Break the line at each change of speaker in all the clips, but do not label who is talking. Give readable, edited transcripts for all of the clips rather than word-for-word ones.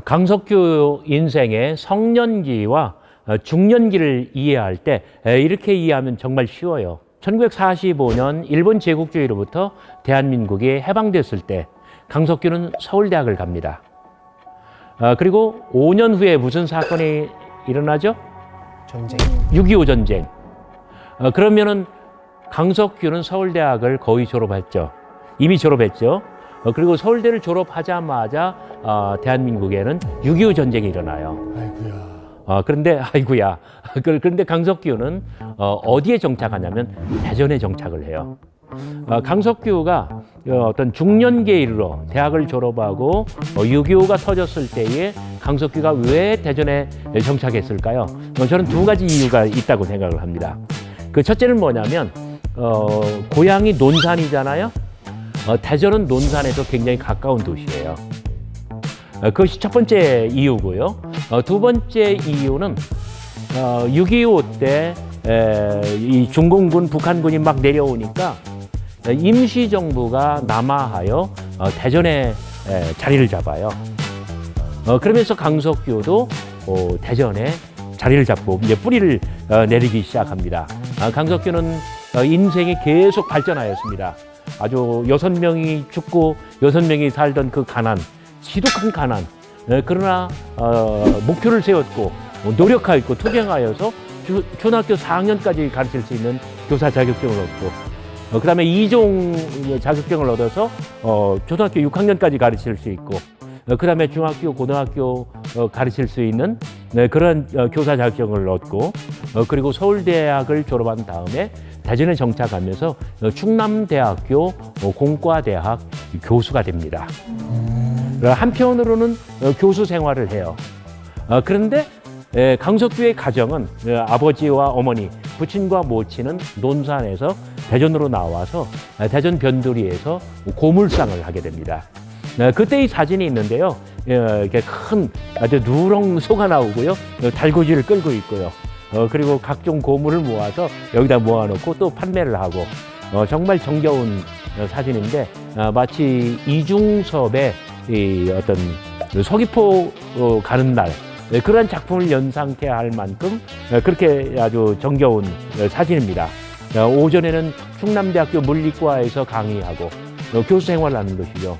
강석규 인생의 성년기와 중년기를 이해할 때 이렇게 이해하면 정말 쉬워요. 1945년 일본 제국주의로부터 대한민국이 해방됐을 때 강석규는 서울대학을 갑니다. 그리고 5년 후에 무슨 사건이 일어나죠?
전쟁.
6.25 전쟁. 그러면은 강석규는 서울대학을 거의 졸업했죠. 이미 졸업했죠. 그리고 서울대를 졸업하자마자 대한민국에는 6.25 전쟁이 일어나요.
아이고야.
그런데 강석규는 어디에 정착하냐면 대전에 정착을 해요. 강석규가 어떤 중년기에 이르러 대학을 졸업하고 6.25가 터졌을 때에 강석규가 왜 대전에 정착했을까요? 저는 두 가지 이유가 있다고 생각을 합니다. 그 첫째는 뭐냐면 고향이 논산이잖아요. 대전은 논산에서 굉장히 가까운 도시예요. 그것이 첫 번째 이유고요. 두 번째 이유는 6.25 때 이 중공군, 북한군이 막 내려오니까 임시정부가 남하하여 대전에 자리를 잡아요. 그러면서 강석규도 대전에 자리를 잡고 이제 뿌리를 내리기 시작합니다. 강석규는 인생이 계속 발전하였습니다. 아주 6명이 죽고 6명이 살던 그 가난, 지독한 가난. 그러나 목표를 세웠고 노력하였고 투쟁하여서 초등학교 4학년까지 가르칠 수 있는 교사 자격증을 얻고 그 다음에 2종 자격증을 얻어서 초등학교 6학년까지 가르칠 수 있고 그 다음에 중학교, 고등학교 가르칠 수 있는 그런 교사 자격증을 얻고 그리고 서울대학을 졸업한 다음에 대전에 정착하면서 충남대학교 공과대학 교수가 됩니다. 한편으로는 교수 생활을 해요. 그런데 강석규의 가정은 아버지와 어머니, 부친과 모친은 논산에서 대전으로 나와서 대전 변두리에서 고물상을 하게 됩니다. 그때의 사진이 있는데요. 이렇게 큰 아주 누렁 소가 나오고요. 달구지를 끌고 있고요. 그리고 각종 고물을 모아서 여기다 모아놓고 또 판매를 하고 정말 정겨운 사진인데 마치 이중섭의 이 어떤 서귀포 가는 날 그런 작품을 연상케 할 만큼 그렇게 아주 정겨운 사진입니다. 오전에는 충남대학교 물리과에서 강의하고 교수 생활을 하는 것이죠.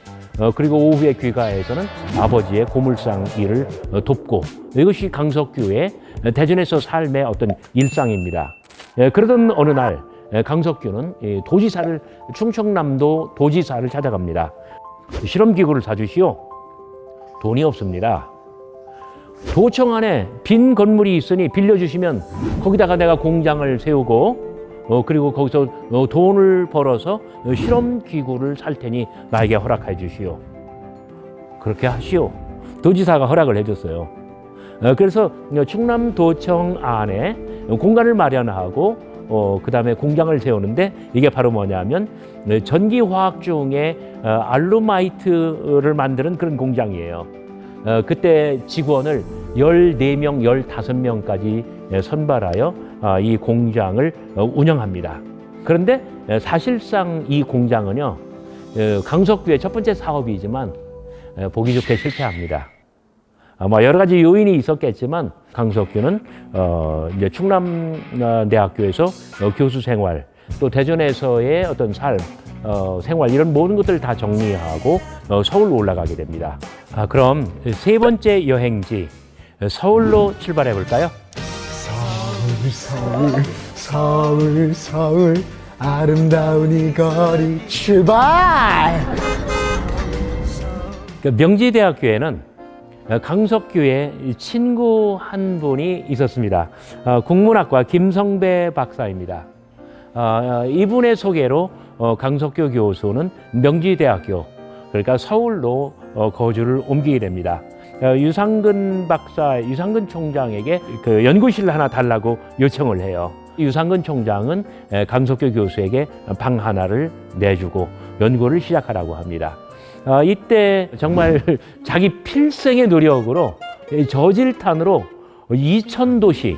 그리고 오후에 귀가해서는 아버지의 고물상 일을 돕고 이것이 강석규의 대전에서 삶의 어떤 일상입니다. 그러던 어느 날 강석규는 도지사를 충청남도 도지사를 찾아갑니다. 실험기구를 사주시오. 돈이 없습니다. 도청 안에 빈 건물이 있으니 빌려주시면 거기다가 내가 공장을 세우고 그리고 거기서 돈을 벌어서 실험기구를 살 테니 나에게 허락해 주시오. 그렇게 하시오. 도지사가 허락을 해줬어요. 그래서 충남도청 안에 공간을 마련하고 그 다음에 공장을 세우는데 이게 바로 뭐냐면 전기화학 중에 알루마이트를 만드는 그런 공장이에요. 그때 직원을 14명, 15명까지 선발하여 이 공장을 운영합니다. 그런데 사실상 이 공장은요, 강석규의 첫 번째 사업이지만 보기 좋게 실패합니다. 여러 가지 요인이 있었겠지만 강석규는 이제 충남대학교에서 교수 생활, 또 대전에서의 어떤 삶, 생활 이런 모든 것들을 다 정리하고 서울로 올라가게 됩니다. 그럼 세 번째 여행지 서울로 출발해 볼까요?
서울 아름다운 이 거리 출발!
명지대학교에는 강석규의 친구 한 분이 있었습니다. 국문학과 김성배 박사입니다. 이분의 소개로 강석규 교수는 명지대학교, 그러니까 서울로 거주를 옮기게 됩니다. 유상근 박사, 유상근 총장에게 그 연구실을 하나 달라고 요청을 해요. 유상근 총장은 강석규 교수에게 방 하나를 내주고 연구를 시작하라고 합니다. 이때 정말 자기 필생의 노력으로 저질탄으로 2,000도시,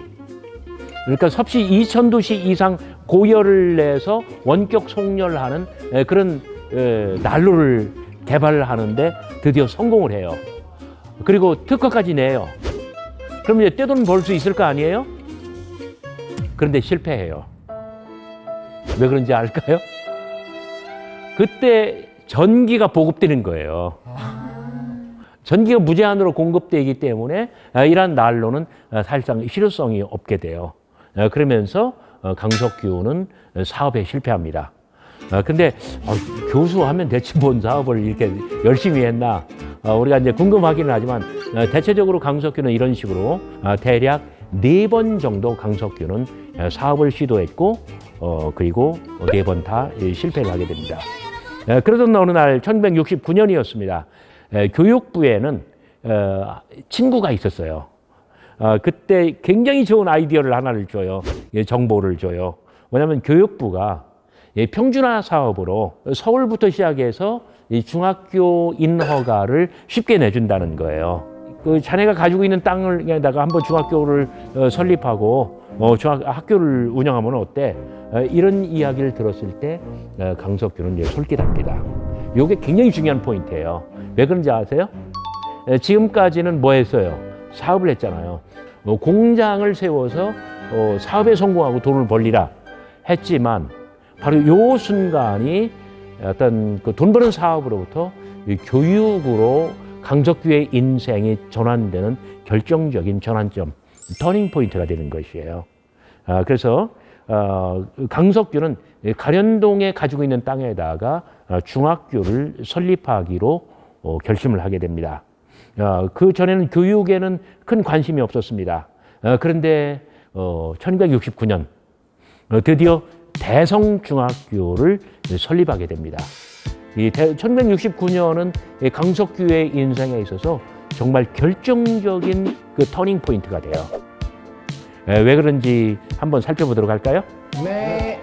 그러니까 섭씨 2,000도시 이상 고열을 내서 원격 속열하는 그런 난로를 개발을 하는데 드디어 성공을 해요. 그리고 특허까지 내요. 그럼 이제 떼돈 벌 수 있을 거 아니에요? 그런데 실패해요. 왜 그런지 알까요? 그때 전기가 보급되는 거예요. 전기가 무제한으로 공급되기 때문에 이러한 난로는 사실상 실효성이 없게 돼요. 그러면서 강석규는 사업에 실패합니다. 근데 교수하면 대체 뭔 사업을 이렇게 열심히 했나? 우리가 이제 궁금하기는 하지만 대체적으로 강석규는 이런 식으로 대략 4번 정도 강석규는 사업을 시도했고 그리고 4번 다 실패를 하게 됩니다. 그러던 어느 날 1969년이었습니다. 교육부에는 친구가 있었어요. 그때 굉장히 좋은 아이디어를 하나를 줘요. 정보를 줘요. 뭐냐면 교육부가 평준화 사업으로 서울부터 시작해서 이 중학교 인허가를 쉽게 내준다는 거예요. 그 자네가 가지고 있는 땅에다가 한번 중학교를 설립하고 학교를 운영하면 어때? 이런 이야기를 들었을 때 강석규는 솔깃합니다. 이게 굉장히 중요한 포인트예요. 왜 그런지 아세요? 지금까지는 뭐 했어요? 사업을 했잖아요. 공장을 세워서 사업에 성공하고 돈을 벌리라 했지만 바로 요 순간이 어떤 그 돈 버는 사업으로부터 교육으로 강석규의 인생이 전환되는 결정적인 전환점, 터닝 포인트가 되는 것이에요. 그래서 강석규는 가련동에 가지고 있는 땅에다가 중학교를 설립하기로 결심을 하게 됩니다. 그 전에는 교육에는 큰 관심이 없었습니다. 그런데 1969년 드디어 대성중학교를 설립하게 됩니다. 이 1969년은 강석규의 인생에 있어서 정말 결정적인 그 터닝 포인트가 돼요. 왜 그런지 한번 살펴보도록 할까요?
네.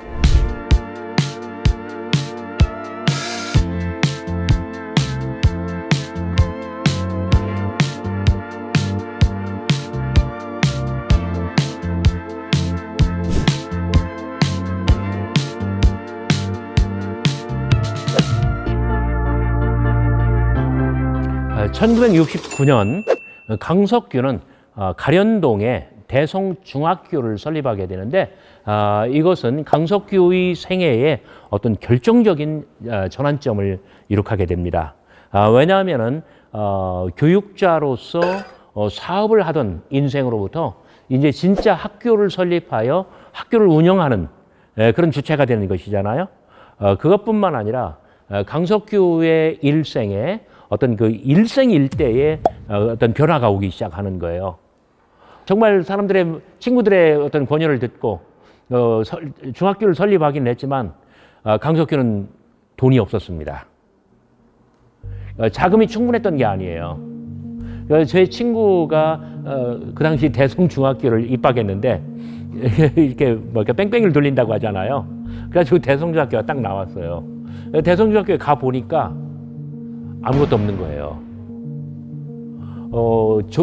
아, 1969년 강석규는 가련동에 대성중학교를 설립하게 되는데 이것은 강석규의 생애에 어떤 결정적인 전환점을 이룩하게 됩니다. 왜냐하면 교육자로서 사업을 하던 인생으로부터 이제 진짜 학교를 설립하여 학교를 운영하는 그런 주체가 되는 것이잖아요. 그것뿐만 아니라 강석규의 일생에 어떤 그 일생일대에 어떤 변화가 오기 시작하는 거예요. 정말 사람들의 친구들의 어떤 권유를 듣고 중학교를 설립하긴 했지만 강석규는 돈이 없었습니다. 자금이 충분했던 게 아니에요. 제 친구가 그 당시 대성중학교를 입학했는데 이렇게 뭐 이렇게 뺑뺑이를 돌린다고 하잖아요. 그래가지고 대성중학교가 딱 나왔어요. 대성중학교에 가 보니까 아무것도 없는 거예요.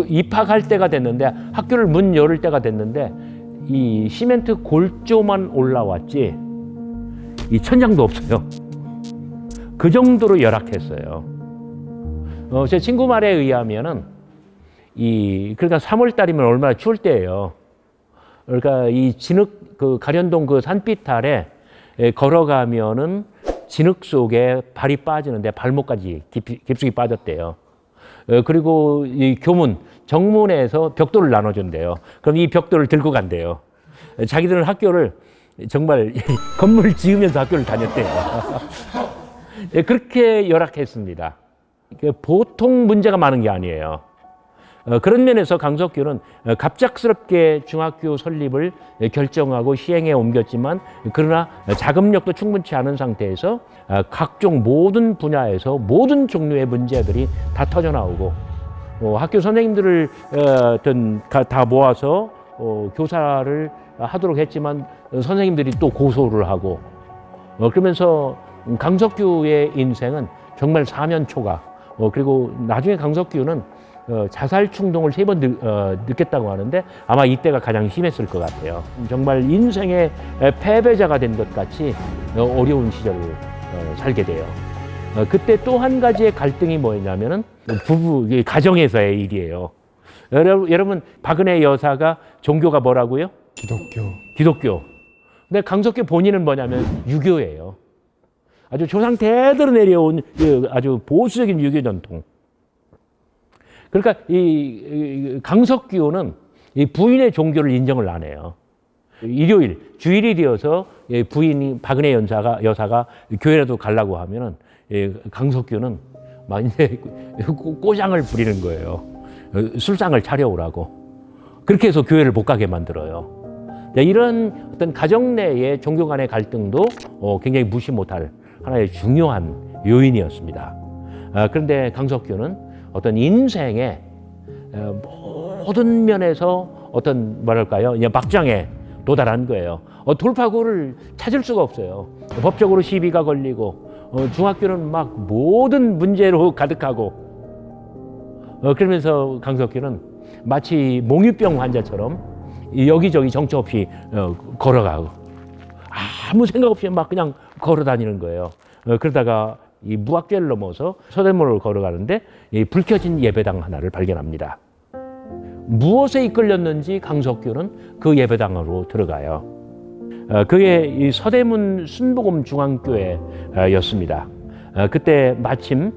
입학할 때가 됐는데 학교를 문 열을 때가 됐는데 이 시멘트 골조만 올라왔지 이 천장도 없어요. 그 정도로 열악했어요. 제 친구 말에 의하면은 그러니까 3월 달이면 얼마나 추울 때예요. 그러니까 이 진흙 그 가련동 그 산빛 아래 걸어가면은 진흙 속에 발이 빠지는데 발목까지 깊숙이 빠졌대요. 그리고 이 교문, 정문에서 벽돌을 나눠준대요. 그럼 이 벽돌을 들고 간대요. 자기들은 학교를 정말 건물 지으면서 학교를 다녔대요. 그렇게 열악했습니다. 보통 문제가 많은 게 아니에요. 그런 면에서 강석규는 갑작스럽게 중학교 설립을 결정하고 시행에 옮겼지만 그러나 자금력도 충분치 않은 상태에서 각종 모든 분야에서 모든 종류의 문제들이 다 터져나오고 학교 선생님들을 다 모아서 교사를 하도록 했지만 선생님들이 또 고소를 하고 그러면서 강석규의 인생은 정말 사면초가 그리고 나중에 강석규는 자살 충동을 3번 느꼈다고 하는데 아마 이때가 가장 심했을 것 같아요. 정말 인생의 패배자가 된 것 같이 어려운 시절을 살게 돼요. 그때 또 한 가지의 갈등이 뭐였냐면은 부부, 가정에서의 일이에요. 여러분, 박은혜 여사가 종교가 뭐라고요? 기독교. 근데 강석규 본인은 뭐냐면 유교예요. 아주 조상 대대로 내려온 아주 보수적인 유교 전통. 그러니까 이 강석규는 이 부인의 종교를 인정을 안 해요. 일요일, 주일이 되어서 부인이 박은혜 여사가 교회라도 가려고 하면은 강석규는 막 이제 꼬장을 부리는 거예요. 술상을 차려오라고. 그렇게 해서 교회를 못 가게 만들어요. 이런 어떤 가정 내의 종교 간의 갈등도 굉장히 무시 못할 하나의 중요한 요인이었습니다. 그런데 강석규는 어떤 인생의 모든 면에서 어떤 뭐랄까요, 막장에 도달한 거예요. 돌파구를 찾을 수가 없어요. 법적으로 시비가 걸리고 중학교는 막 모든 문제로 가득하고 그러면서 강석규는 마치 몽유병 환자처럼 여기저기 정처 없이 걸어가고 아무 생각 없이 막 그냥 걸어 다니는 거예요. 그러다가 이 무학대를 넘어서 서대문을 걸어가는데 불 켜진 예배당 하나를 발견합니다. 무엇에 이끌렸는지 강석규는 그 예배당으로 들어가요. 그게 이 서대문 순복음 중앙교회였습니다. 그때 마침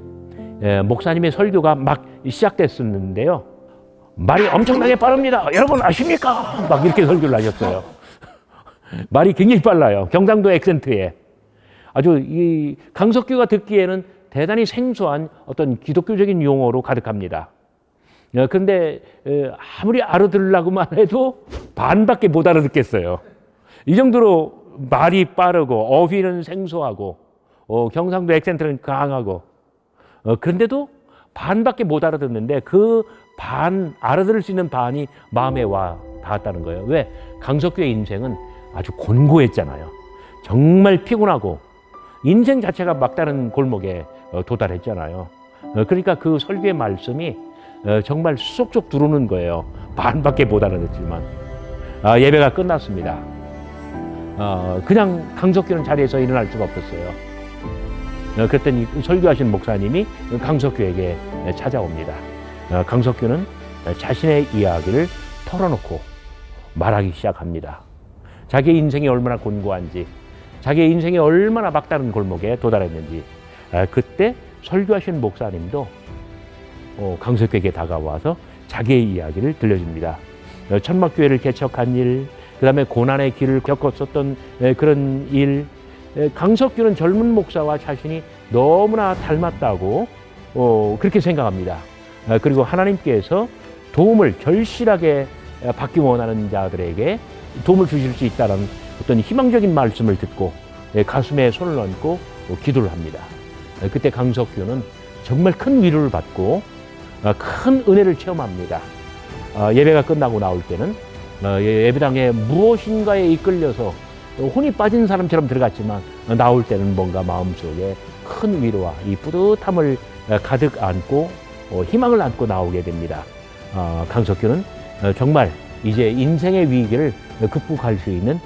목사님의 설교가 막 시작됐었는데요. 말이 엄청나게 빠릅니다. 여러분 아십니까? 막 이렇게 설교를 하셨어요. 말이 굉장히 빨라요. 경상도 액센트에. 아주 이 강석규가 듣기에는 대단히 생소한 어떤 기독교적인 용어로 가득합니다. 그런데 아무리 알아들으려고만 해도 반밖에 못 알아듣겠어요. 이 정도로 말이 빠르고 어휘는 생소하고 경상도 액센트는 강하고 그런데도 반밖에 못 알아듣는데 그 반, 알아들을 수 있는 반이 마음에 와 닿았다는 거예요. 왜? 강석규의 인생은 아주 곤고했잖아요. 정말 피곤하고 인생 자체가 막다른 골목에 도달했잖아요. 그러니까 그 설교의 말씀이 정말 쏙쏙 들어오는 거예요. 반밖에 못 알아듣지만. 예배가 끝났습니다. 그냥 강석규는 자리에서 일어날 수가 없었어요. 그랬더니 설교하신 목사님이 강석규에게 찾아옵니다. 강석규는 자신의 이야기를 털어놓고 말하기 시작합니다. 자기의 인생이 얼마나 곤고한지, 자기의 인생이 얼마나 막다른 골목에 도달했는지. 그때 설교하신 목사님도 강석규에게 다가와서 자기의 이야기를 들려줍니다. 천막교회를 개척한 일, 그 다음에 고난의 길을 겪었었던 그런 일. 강석규는 젊은 목사와 자신이 너무나 닮았다고 그렇게 생각합니다. 그리고 하나님께서 도움을 절실하게 받기 원하는 자들에게 도움을 주실 수 있다는 어떤 희망적인 말씀을 듣고 가슴에 손을 얹고 기도를 합니다. 그때 강석규는 정말 큰 위로를 받고 큰 은혜를 체험합니다. 예배가 끝나고 나올 때는 예배당에 무엇인가에 이끌려서 혼이 빠진 사람처럼 들어갔지만 나올 때는 뭔가 마음속에 큰 위로와 이 뿌듯함을 가득 안고 희망을 안고 나오게 됩니다. 강석규는 정말 이제 인생의 위기를 극복할 수 있는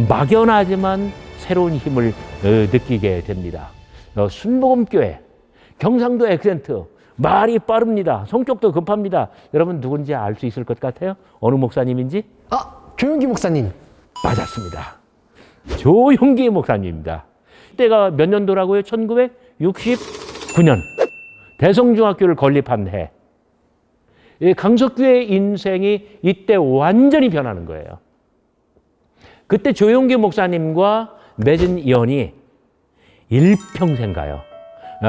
막연하지만 새로운 힘을 느끼게 됩니다. 순복음교회, 경상도 액센트, 말이 빠릅니다. 성격도 급합니다. 여러분 누군지 알 수 있을 것 같아요? 어느 목사님인지?
조용기 목사님.
맞았습니다. 조용기 목사님입니다. 때가 몇 년도라고요? 1969년. 대성중학교를 건립한 해. 강석규의 인생이 이때 완전히 변하는 거예요. 그때 조용기 목사님과 맺은 연이 일평생 가요.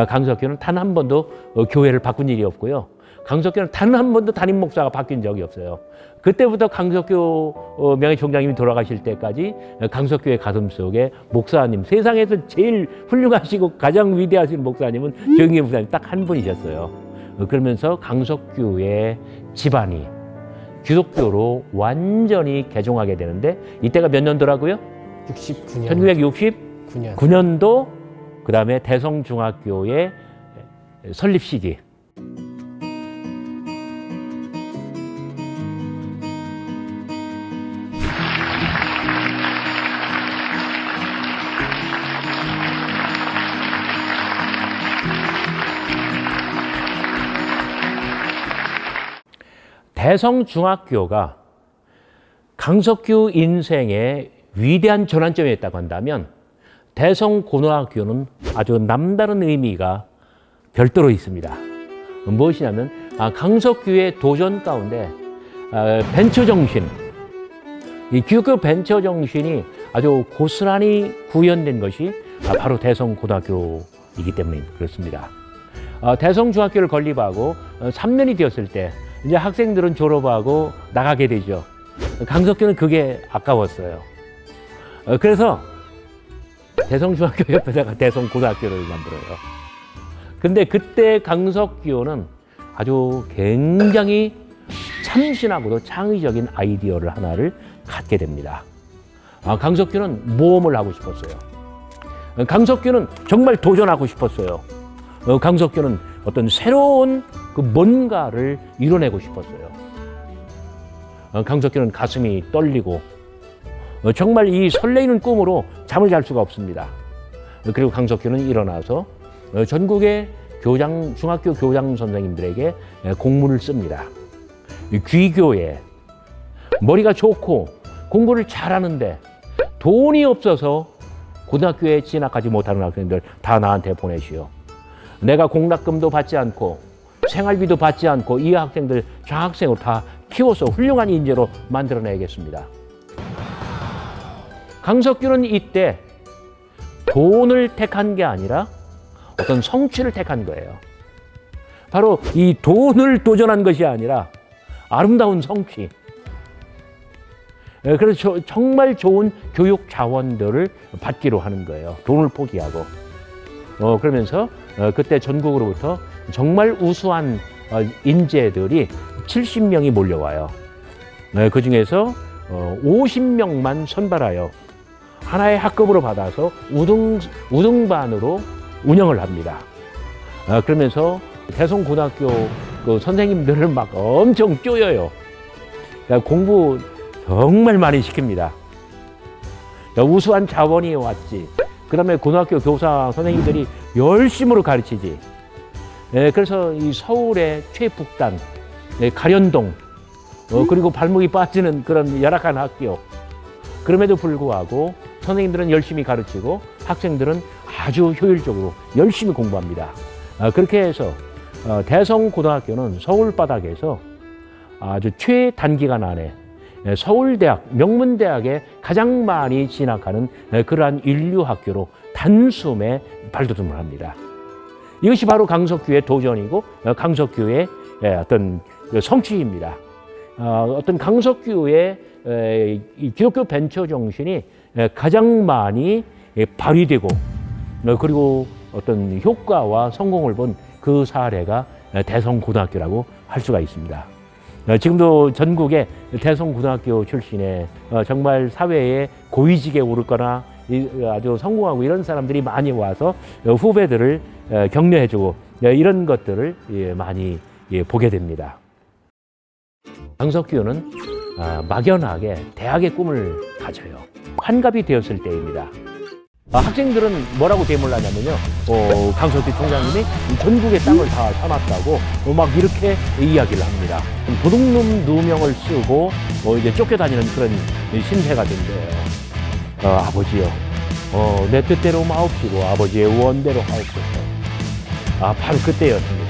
강석규는 단 한 번도 교회를 바꾼 일이 없고요. 강석규는 단 한 번도 담임 목사가 바뀐 적이 없어요. 그때부터 강석규 명예총장님이 돌아가실 때까지 강석규의 가슴속에 목사님, 세상에서 제일 훌륭하시고 가장 위대하신 목사님은 조용기 목사님 딱 한 분이셨어요. 그러면서 강석규의 집안이 기독교로 완전히 개종하게 되는데 이때가 몇 년도라고요?
69년.
1969년도 그 다음에 대성중학교의 설립 시기. 대성중학교가 강석규 인생의 위대한 전환점이었다고 한다면 대성고등학교는 아주 남다른 의미가 별도로 있습니다. 무엇이냐면 강석규의 도전 가운데 벤처 정신, 이 기독교 벤처 정신이 아주 고스란히 구현된 것이 바로 대성고등학교이기 때문에 그렇습니다. 대성중학교를 건립하고 3년이 되었을 때 이제 학생들은 졸업하고 나가게 되죠. 강석규는 그게 아까웠어요. 그래서 대성중학교 옆에다가 대성고등학교를 만들어요. 근데 그때 강석규는 아주 굉장히 참신하고도 창의적인 아이디어를 하나를 갖게 됩니다. 강석규는 모험을 하고 싶었어요. 강석규는 정말 도전하고 싶었어요. 강석규는 어떤 새로운 그 뭔가를 이뤄내고 싶었어요. 강석규는 가슴이 떨리고 정말 이 설레이는 꿈으로 잠을 잘 수가 없습니다. 그리고 강석규는 일어나서 전국의 중학교 교장 선생님들에게 공문을 씁니다. 귀교에 머리가 좋고 공부를 잘하는데 돈이 없어서 고등학교에 진학하지 못하는 학생들 다 나한테 보내시오. 내가 공락금도 받지 않고 생활비도 받지 않고 이 학생들 장학생으로 다 키워서 훌륭한 인재로 만들어내겠습니다. 강석규는 이때 돈을 택한 게 아니라 어떤 성취를 택한 거예요. 바로 이 돈을 도전한 것이 아니라 아름다운 성취. 그래서 정말 좋은 교육 자원들을 받기로 하는 거예요. 돈을 포기하고. 그러면서 그때 전국으로부터 정말 우수한 인재들이 70명이 몰려와요. 그 중에서 50명만 선발하여 하나의 학급으로 받아서 우등반으로 운영을 합니다. 그러면서 대성고등학교 그 선생님들을 막 엄청 쪼여요. 공부 정말 많이 시킵니다. 우수한 자원이 왔지. 그 다음에 고등학교 교사 선생님들이 열심으로 가르치지. 그래서 이 서울의 최북단, 가련동, 그리고 발목이 빠지는 그런 열악한 학교. 그럼에도 불구하고 선생님들은 열심히 가르치고 학생들은 아주 효율적으로 열심히 공부합니다. 그렇게 해서 대성고등학교는 서울 바닥에서 아주 최단기간 안에 서울대학, 명문대학에 가장 많이 진학하는 그러한 인류학교로 단숨에 발돋움을 합니다. 이것이 바로 강석규의 도전이고 강석규의 어떤 성취입니다. 어떤 강석규의 기독교 벤처 정신이 가장 많이 발휘되고 그리고 어떤 효과와 성공을 본 그 사례가 대성고등학교라고 할 수가 있습니다. 지금도 전국에 대성고등학교 출신의 정말 사회에 고위직에 오르거나 아주 성공하고 이런 사람들이 많이 와서 후배들을 격려해주고 이런 것들을 많이 보게 됩니다. 강석규는 막연하게 대학의 꿈을 가져요. 환갑이 되었을 때입니다. 학생들은 뭐라고 대물라냐면요, 강석규 총장님이 전국의 땅을 다 사놨다고 막 이렇게 이야기를 합니다. 도둑놈 누명을 쓰고 이제 쫓겨다니는 그런 신세가 된대요. 아버지요, 내 뜻대로 마옵시고 아버지의 원대로 하옵소서. 바로 그때였습니다.